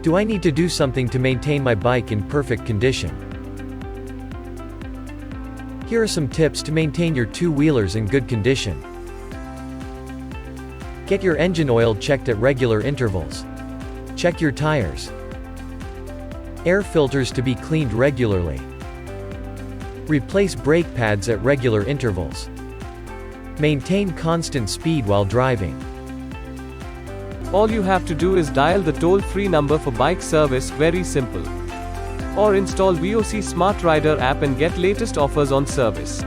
Do I need to do something to maintain my bike in perfect condition? Here are some tips to maintain your two-wheelers in good condition. Get your engine oil checked at regular intervals. Check your tires. Air filters to be cleaned regularly. Replace brake pads at regular intervals. Maintain constant speed while driving. All you have to do is dial the toll-free number for bike service, very simple. Or install VOC Smart Rider app and get latest offers on service.